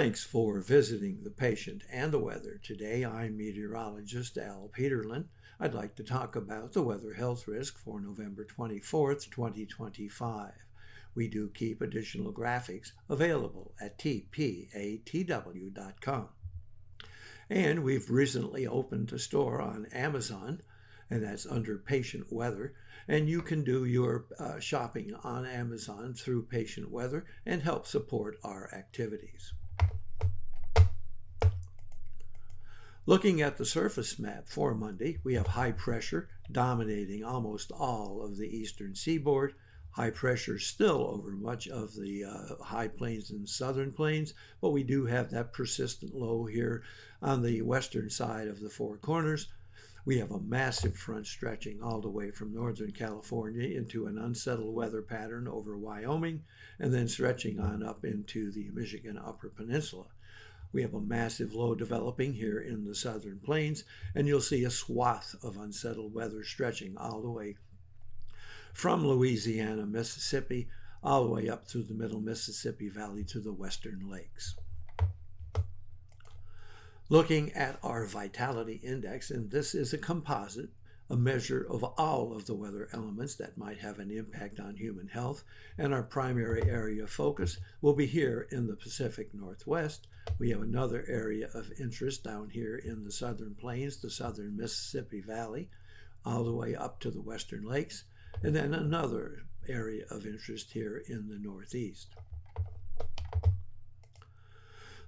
Thanks for visiting the patient and the weather. Today I'm meteorologist Al Peterlin. I'd like to talk about the weather health risk for November 24th, 2025. We do keep additional graphics available at tpatw.com. And we've recently opened a store on Amazon, and that's under Patient Weather. And you can do your shopping on Amazon through Patient Weather and help support our activities. Looking at the surface map for Monday, we have high pressure dominating almost all of the eastern seaboard. High pressure still over much of the high plains and southern plains, but we do have that persistent low here on the western side of the Four Corners. We have a massive front stretching all the way from northern California into an unsettled weather pattern over Wyoming, and then stretching on up into the Michigan Upper Peninsula. We have a massive low developing here in the southern plains, and you'll see a swath of unsettled weather stretching all the way from Louisiana, Mississippi, all the way up through the middle Mississippi Valley to the western lakes. Looking at our vitality index, and this is a composite, a measure of all of the weather elements that might have an impact on human health, and our primary area of focus will be here in the Pacific Northwest. We have another area of interest down here in the southern plains, the southern Mississippi Valley, all the way up to the western lakes, and then another area of interest here in the northeast.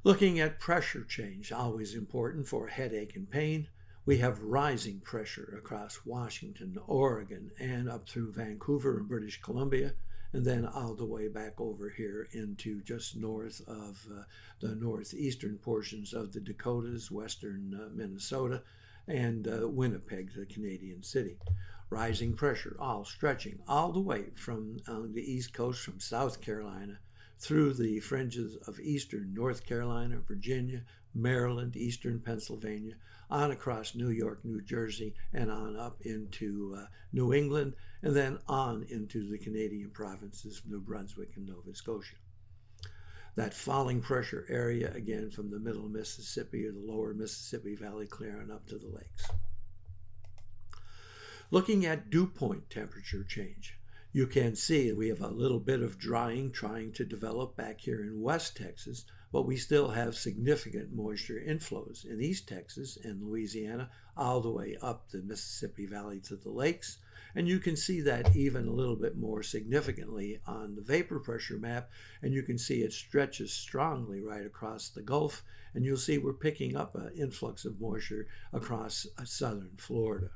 Looking at pressure change, always important for headache and pain. We have rising pressure across Washington, Oregon, and up through Vancouver and British Columbia, and then all the way back over here into just north of the northeastern portions of the Dakotas, western Minnesota, and Winnipeg, the Canadian city. Rising pressure, all stretching all the way from the east coast, from South Carolina, through the fringes of eastern North Carolina, Virginia, Maryland, eastern Pennsylvania, on across New York, New Jersey, and on up into New England, and then on into the Canadian provinces of New Brunswick and Nova Scotia. That falling pressure area, again, from the middle Mississippi or the lower Mississippi Valley clearing up to the lakes. Looking at dew point temperature change, you can see we have a little bit of drying trying to develop back here in West Texas, but we still have significant moisture inflows in East Texas and Louisiana, all the way up the Mississippi Valley to the lakes. And you can see that even a little bit more significantly on the vapor pressure map, and you can see it stretches strongly right across the Gulf, and you'll see we're picking up an influx of moisture across southern Florida.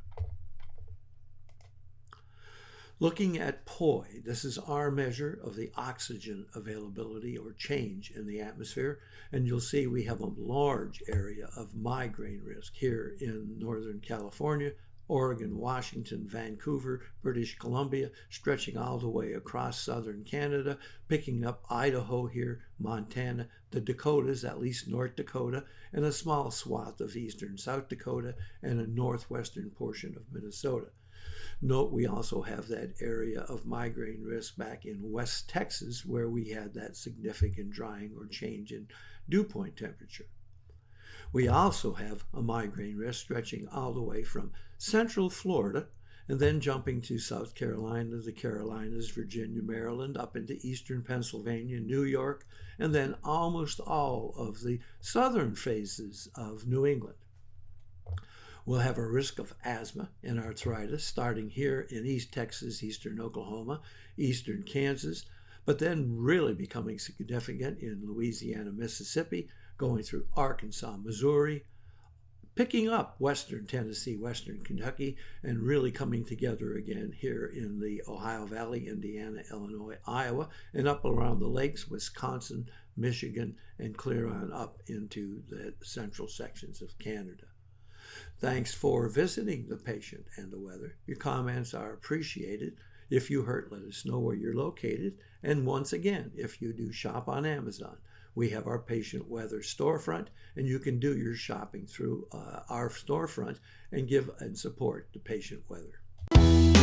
Looking at POI, this is our measure of the oxygen availability or change in the atmosphere, and you'll see we have a large area of migraine risk here in Northern California, Oregon, Washington, Vancouver, British Columbia, stretching all the way across southern Canada, picking up Idaho here, Montana, the Dakotas, at least North Dakota, and a small swath of eastern South Dakota and a northwestern portion of Minnesota. Note we also have that area of migraine risk back in West Texas where we had that significant drying or change in dew point temperature. We also have a migraine risk stretching all the way from central Florida and then jumping to South Carolina, the Carolinas, Virginia, Maryland, up into eastern Pennsylvania, New York, and then almost all of the southern phases of New England. We'll have a risk of asthma and arthritis starting here in East Texas, eastern Oklahoma, eastern Kansas, but then really becoming significant in Louisiana, Mississippi, going through Arkansas, Missouri, picking up western Tennessee, western Kentucky, and really coming together again here in the Ohio Valley, Indiana, Illinois, Iowa, and up around the lakes, Wisconsin, Michigan, and clear on up into the central sections of Canada. Thanks for visiting the patient and the weather. Your comments are appreciated. If you hurt, let us know where you're located. And once again, if you do shop on Amazon, we have our Patient Weather storefront, and you can do your shopping through our storefront and give and support the Patient Weather.